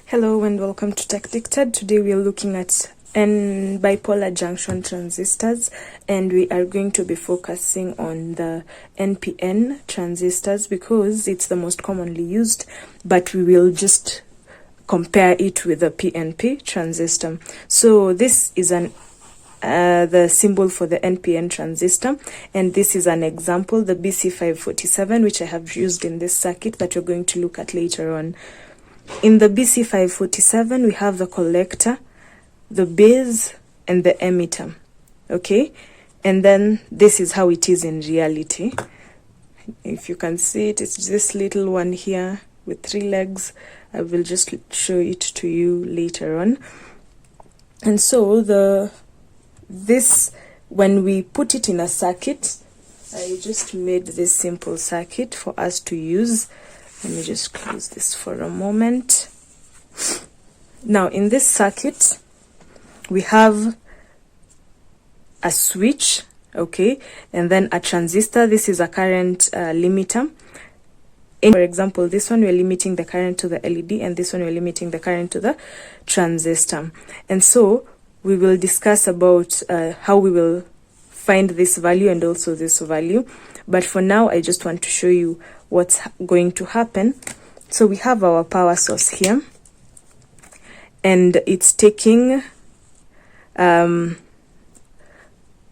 Hello and welcome to Tech Dictated. Today we are looking at bipolar junction transistors, and we are going to be focusing on the NPN transistors because it's the most commonly used, but we will just compare it with the PNP transistor. So this is the symbol for the NPN transistor, and this is an example, the BC547, which I have used in this circuit that we're going to look at later on. In the BC547, we have the collector, the base, and the emitter. Okay, and then this is how it is in reality. If you can see it, it's this little one here with 3 legs. I will just show it to you later on. And so when we put it in a circuit, I just made this simple circuit for us to use. Let me just close this for a moment. Now, in this circuit, we have a switch, okay, and then a transistor. This is a current limiter. For example, this one we're limiting the current to the LED, and this one we're limiting the current to the transistor. And so we will discuss about how we will find this value and also this value. But for now, I just want to show you what's going to happen. So we have our power source here, and it's taking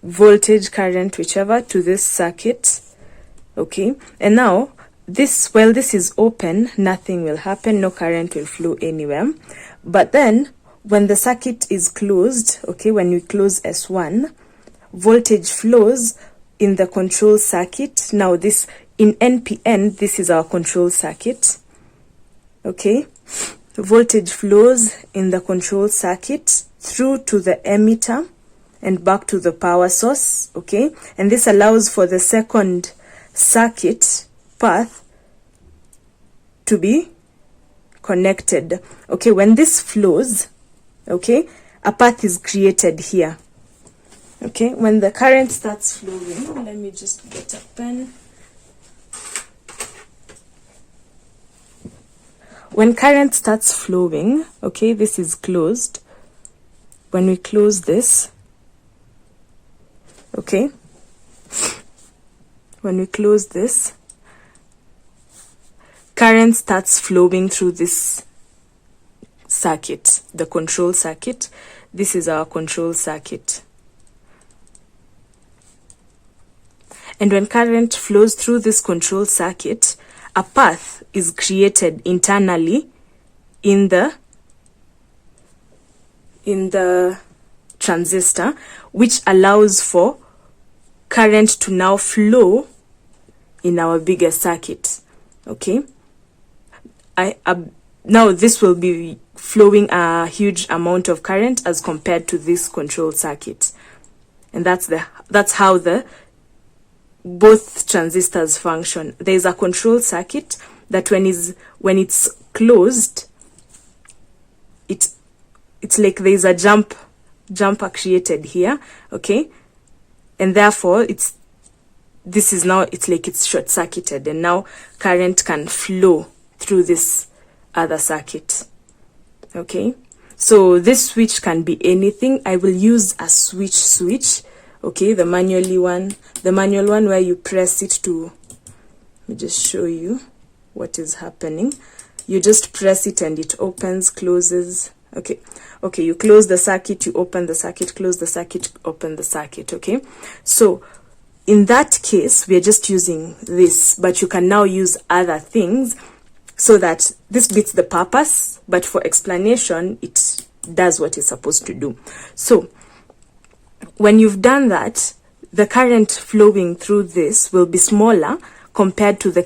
voltage, current, whichever, to this circuit. Okay, and now while this is open, nothing will happen, no current will flow anywhere. But then when the circuit is closed, okay, when we close S1, voltage flows in the control circuit. Now this, in NPN, this is our control circuit. Okay, voltage flows in the control circuit through to the emitter and back to the power source. Okay, and this allows for the second circuit path to be connected. Okay, when this flows, okay, a path is created here. Okay, when the current starts flowing, let me just get a pen. When current starts flowing, okay, this is closed. When we close this, okay, when we close this, current starts flowing through this circuit, the control circuit. This is our control circuit. And when current flows through this control circuit, a path is created internally in the transistor, which allows for current to now flow in our bigger circuit. Okay, now this will be flowing a huge amount of current as compared to this control circuit, and that's how both transistors function. There is a control circuit that when it's closed, it's like there is a jumper created here, okay, and therefore it's like it's short circuited, and now current can flow through this other circuit. Okay, so this switch can be anything. I will use a switch. Okay, the manual one where you press it to, let me just show you what is happening. You just press it and it opens, closes. Okay, you close the circuit, you open the circuit, close the circuit, open the circuit. Okay, so in that case, we are just using this, but you can now use other things so that this beats the purpose, but for explanation, it does what it's supposed to do. So when you've done that, the current flowing through this will be smaller compared to the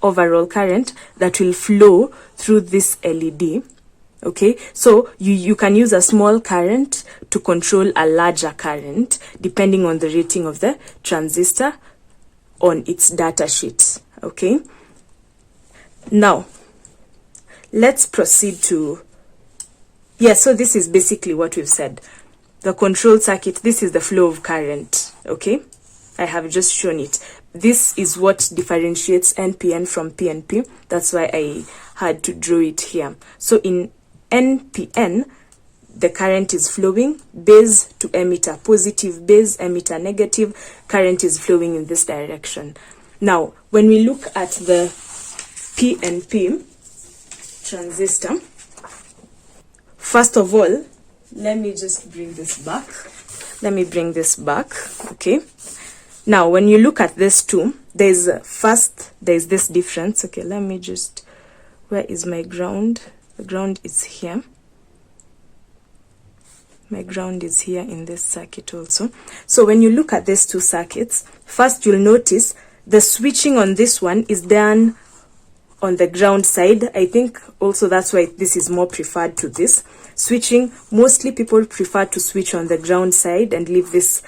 overall current that will flow through this LED. Okay, so you can use a small current to control a larger current depending on the rating of the transistor on its data sheet. Okay, now let's proceed to, so this is basically what we've said. The control circuit, this is the flow of current. Okay, I have just shown it. This is what differentiates NPN from PNP. That's why I had to draw it here. So in NPN, the current is flowing base to emitter, positive base, emitter negative, current is flowing in this direction. Now, when we look at the PNP transistor, first of all, let me just bring this back. Let me bring this back, okay? Now, when you look at this two, there's this difference. Okay, let me just, where is my ground? The ground is here. My ground is here in this circuit also. So when you look at these two circuits, first you'll notice the switching on this one is done on the ground side. I think also that's why this is more preferred to this. Switching, mostly people prefer to switch on the ground side and leave this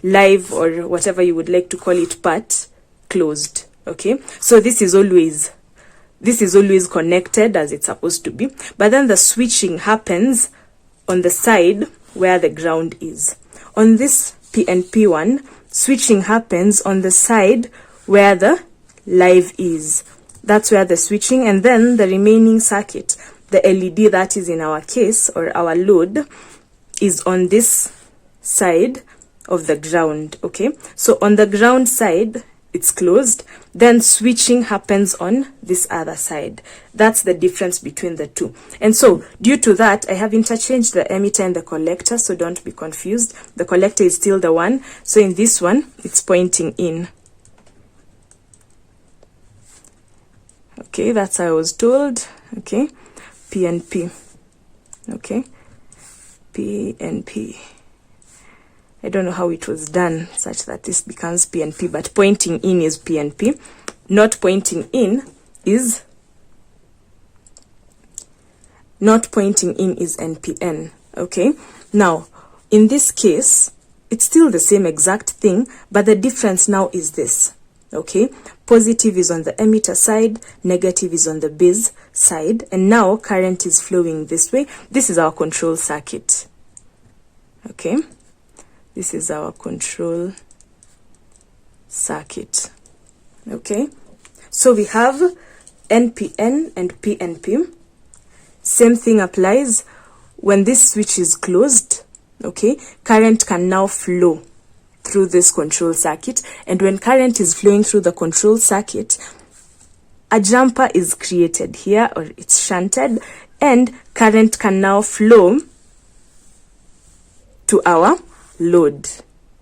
live or whatever you would like to call it part closed. Okay, so this is always connected as it's supposed to be, but then the switching happens on the side where the ground is. On this PNP one, switching happens on the side where the live is. That's where the switching, and then the remaining circuit, the LED that is in our case or our load, is on this side of the ground. Okay, so on the ground side it's closed, then switching happens on this other side. That's the difference between the two. And so due to that, I have interchanged the emitter and the collector, so don't be confused. The collector is still the one, so in this one it's pointing in. Okay, that's how I was told. Okay, PNP. Okay, PNP. I don't know how it was done such that this becomes PNP, but pointing in is PNP. Not pointing in is NPN. Okay, now in this case it's still the same exact thing, but the difference now is this. Okay, positive is on the emitter side, negative is on the base side, and now current is flowing this way. This is our control circuit. Okay, this is our control circuit. Okay, so we have NPN and PNP. Same thing applies. When this switch is closed, okay, current can now flow through this control circuit, and when current is flowing through the control circuit, a jumper is created here, or it's shunted, and current can now flow to our load.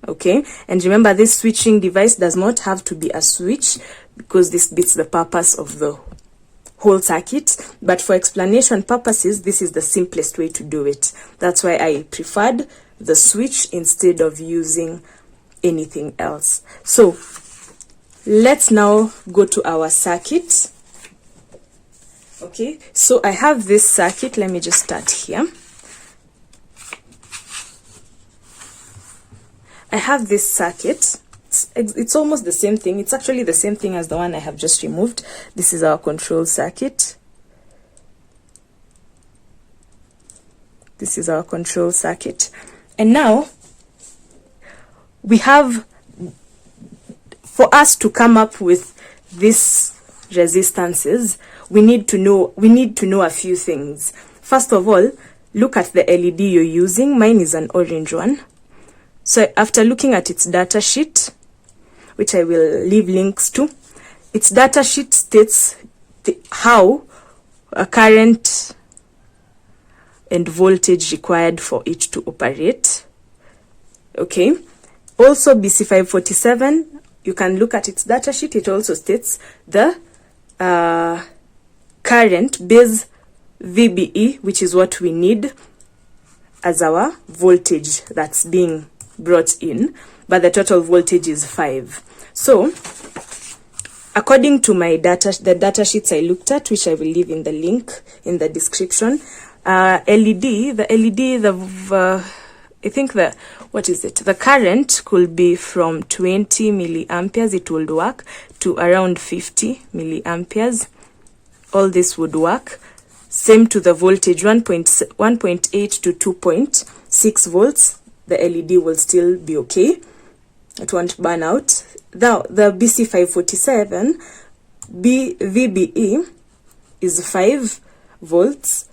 Okay, and remember, this switching device does not have to be a switch because this beats the purpose of the whole circuit, but for explanation purposes this is the simplest way to do it. That's why I preferred the switch instead of using anything else. So let's now go to our circuit. Okay, so I have this circuit. Let me just start here. I have this circuit. It's almost the same thing. It's actually the same thing as the one I have just removed. This is our control circuit. This is our control circuit. And now we have, for us to come up with these resistances, we need to know a few things. First of all, look at the LED you're using. Mine is an orange one. So after looking at its data sheet, which I will leave links to, its data sheet states how a current and voltage required for it to operate. Okay, also BC547, you can look at its data sheet. It also states the current base VBE, which is what we need as our voltage that's being brought in, but the total voltage is 5. So according to my the data sheets I looked at, which I will leave in the link in the description, I think the current could be from 20 milliamperes, it would work, to around 50 milliamperes. All this would work. Same to the voltage, 1.8 to 2.6 volts. The LED will still be okay. It won't burn out. Now, the BC547 VBE is 5 volts,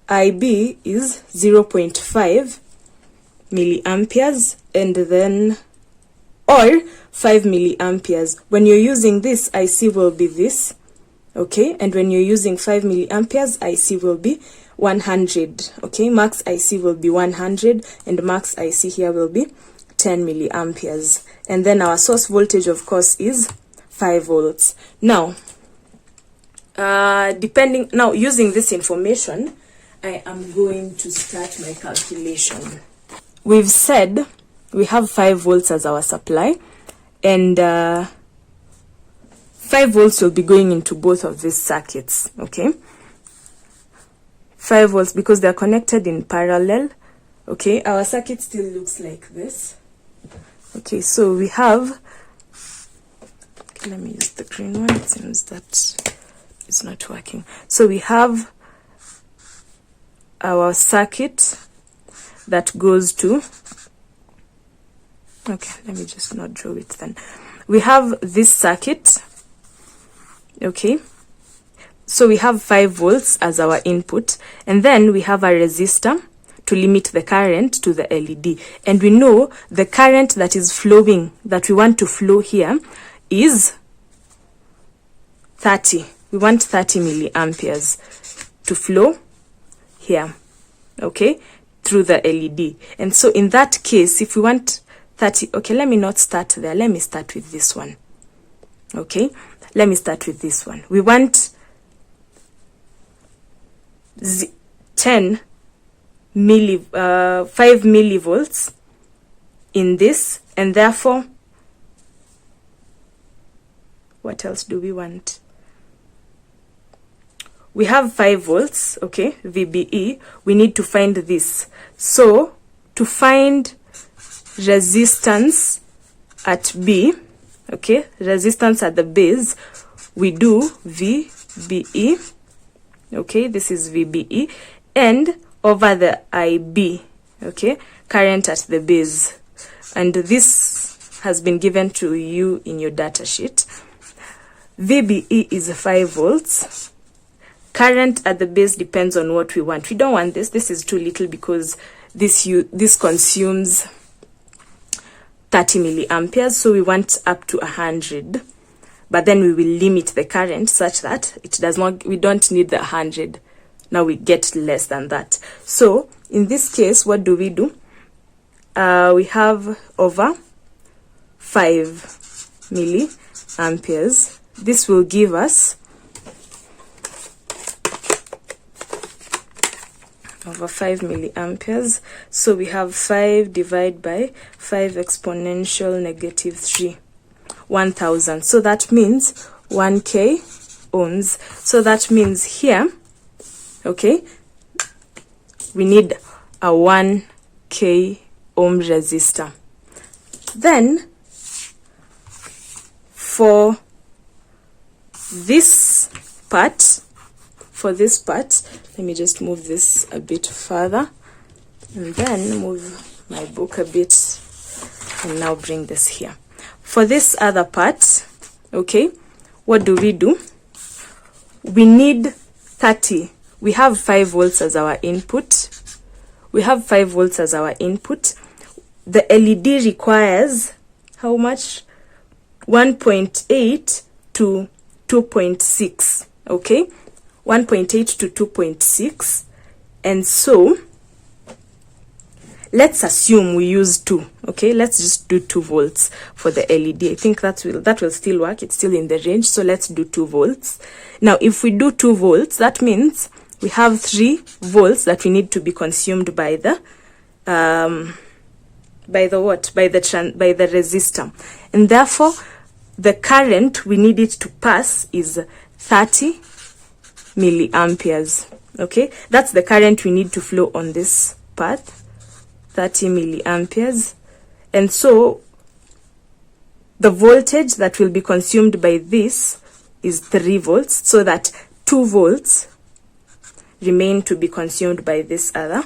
IB is 0.5 milliamperes, and then, or 5 milliamperes. When you're using this, IC will be this, okay? And when you're using 5 milliamperes, IC will be 100, okay? Max IC will be 100, and max IC here will be 10 milliamperes. And then our source voltage, of course, is 5 volts. Now, using this information, I am going to start my calculation. We've said we have 5 volts as our supply, and 5 volts will be going into both of these circuits, okay? 5 volts because they're connected in parallel, okay? Our circuit still looks like this, okay? So we have, okay, let me use the green one, it seems that it's not working. So we have our circuit that goes to, okay, let me just not draw it then. We have this circuit, okay? So we have 5 volts as our input, and then we have a resistor to limit the current to the LED. And we know the current that is flowing, that we want to flow here, is 30. We want 30 milliamperes to flow here, okay, through the LED. And so in that case, if we want 30, okay, let me not start there. Let me start with this one, okay? Let me start with this one. We want 5 millivolts in this, and therefore, what else do we want? We have 5 volts, okay, VBE. We need to find this. So, to find resistance at B, okay, resistance at the base, we do VBE, okay, this is VBE, and over the IB, okay, current at the base. And this has been given to you in your data sheet. VBE is 5 volts. Current at the base depends on what we want. We don't want this. This is too little because this consumes 30 milliamperes. So we want up to 100. But then we will limit the current such that it does not, we don't need the 100. Now we get less than that. So in this case, what do? We have over 5 milliamperes. This will give us over 5 milliamperes. So we have 5 divided by 5 exponential negative 3, 1000. So that means 1k ohms. So that means here, okay, we need a 1k ohm resistor. Then for this part, let me just move this a bit further and then move my book a bit and now bring this here. For this other part, okay, what do? We need 30. We have 5 volts as our input. The LED requires how much? 1.8 to 2.6, okay? 1.8 to 2.6. And so let's assume we use 2, okay? Let's just do 2 volts for the LED. I think that will still work. It's still in the range. So let's do 2 volts. Now, if we do 2 volts, that means we have 3 volts that we need to be consumed by the resistor. And therefore, the current we need it to pass is 30 milliamperes. Okay, that's the current we need to flow on this path, 30 milliamperes. And so the voltage that will be consumed by this is 3 volts, so that 2 volts remain to be consumed by this other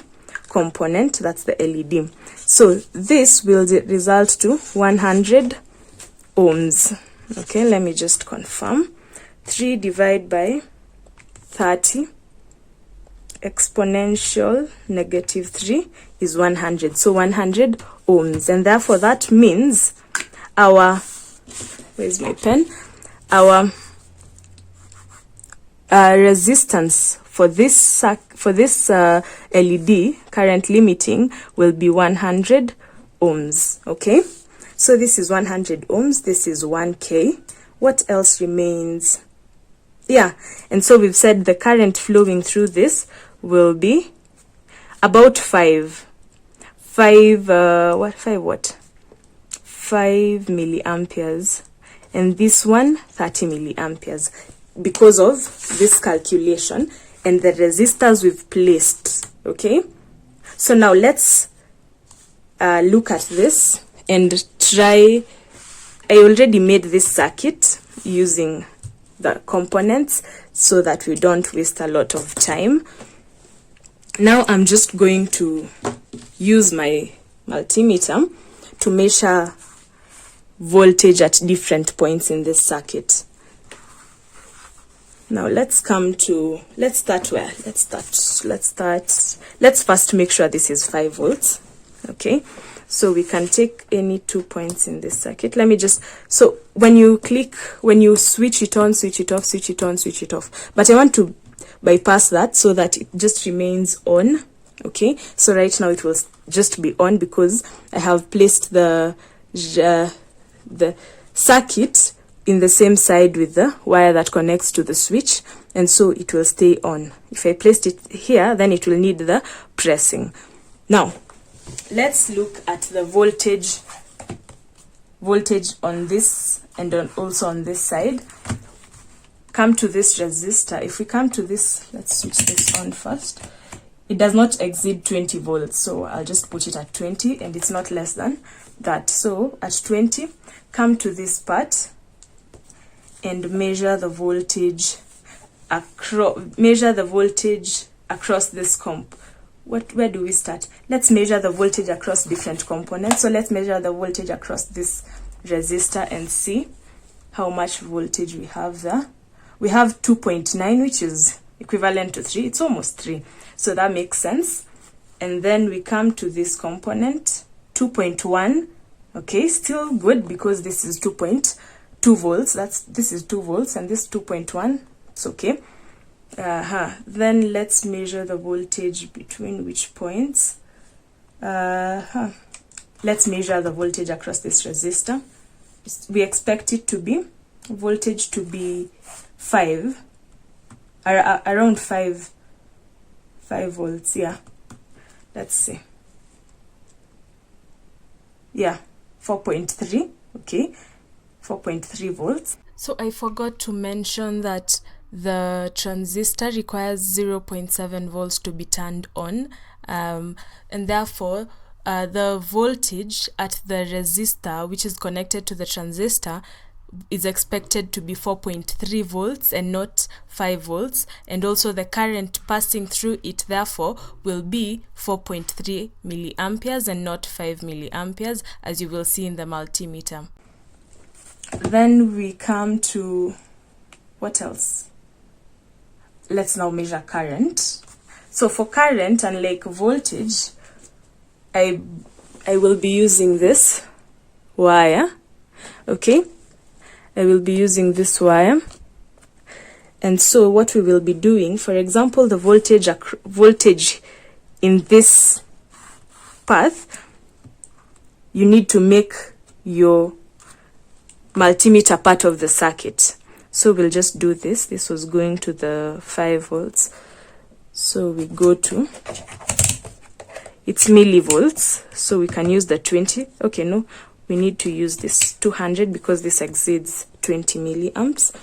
component, that's the LED. So this will result to 100 ohms. Okay, let me just confirm. 3 divided by 30 exponential negative 3 is 100. So 100 ohms. And therefore that means our, where's my pen? Our resistance for this LED current limiting will be 100 ohms. Okay, so this is 100 ohms, this is 1K. What else remains? Yeah, and so we've said the current flowing through this will be about 5 milliamperes, and this one 30 milliamperes, because of this calculation and the resistors we've placed. Okay, so now let's look at this and try. I already made this circuit using the components so that we don't waste a lot of time. Now I'm just going to use my multimeter to measure voltage at different points in this circuit. Now let's start where? Let's first make sure this is 5 volts. Okay, so we can take any 2 points in this circuit. Let me just, so when you switch it on, switch it off, switch it on, switch it off. But I want to bypass that so that it just remains on. Okay, so right now it will just be on because I have placed the circuit in the same side with the wire that connects to the switch, and so it will stay on. If I placed it here, then it will need the pressing. Now let's look at the voltage on this and also on this side. Come to this resistor. If we come to this, let's switch this on first. It does not exceed 20 volts, so I'll just put it at 20, and it's not less than that. So at 20, come to this part and measure the voltage across this comp. Where do we start? Let's measure the voltage across different components. So let's measure the voltage across this resistor and see how much voltage we have there. We have 2.9, which is equivalent to 3. It's almost 3. So that makes sense. And then we come to this component, 2.1. Okay, still good because this is 2.2 volts. This is 2 volts and this 2.1. It's okay. Then let's measure the voltage between which points. Let's measure the voltage across this resistor. We expect it to be voltage to be 5, around 5 volts. Yeah, let's see. Yeah, 4.3. Okay, 4.3 volts. So I forgot to mention that the transistor requires 0.7 volts to be turned on, and therefore the voltage at the resistor, which is connected to the transistor, is expected to be 4.3 volts and not 5 volts, and also the current passing through it therefore will be 4.3 milliamperes and not 5 milliamperes, as you will see in the multimeter. Then we come to what else? Let's now measure current. So for current, unlike voltage, I will be using this wire. Okay, I will be using this wire, and so what we will be doing, for example, the voltage in this path, you need to make your multimeter part of the circuit. So we'll just do this. This was going to the 5 volts. So we go to, it's millivolts, so we can use the 20. Okay, no, we need to use this 200 because this exceeds 20 milliamps.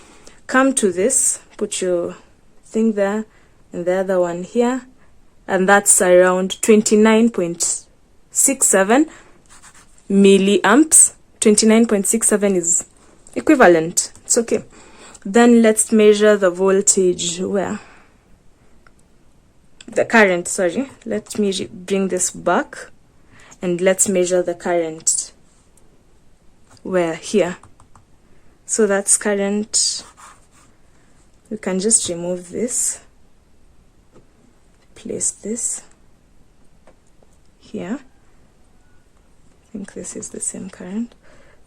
Come to this, put your thing there, and the other one here, and that's around 29.67 milliamps. 29.67 is equivalent. It's okay. Then let's measure the voltage where? The current, sorry. Let me bring this back and let's measure the current where? Here. So that's current. we can just remove this, place this here. I think this is the same current.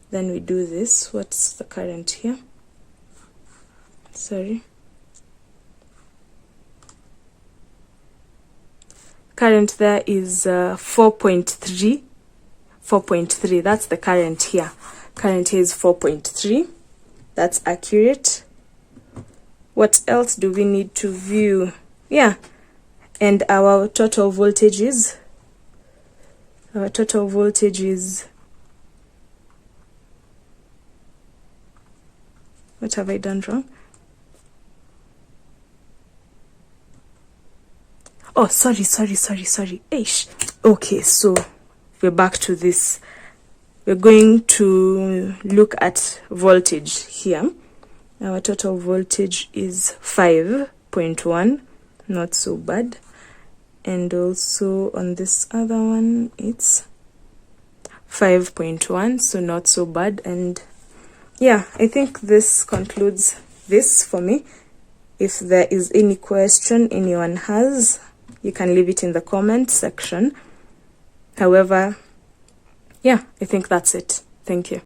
Then we do this. What's the current here? Sorry. Current there is 4.3. 4.3. That's the current here. Current here is 4.3. That's accurate. What else do we need to view? Yeah. And our total voltage is? Our total voltage is... What have I done wrong? Oh, sorry. Eish. Okay, so we're back to this. We're going to look at voltage here. Our total voltage is 5.1, not so bad. And also on this other one, it's 5.1, so not so bad. And yeah, I think this concludes this for me. If there is any question anyone has, you can leave it in the comment section. However, yeah, I think that's it. Thank you.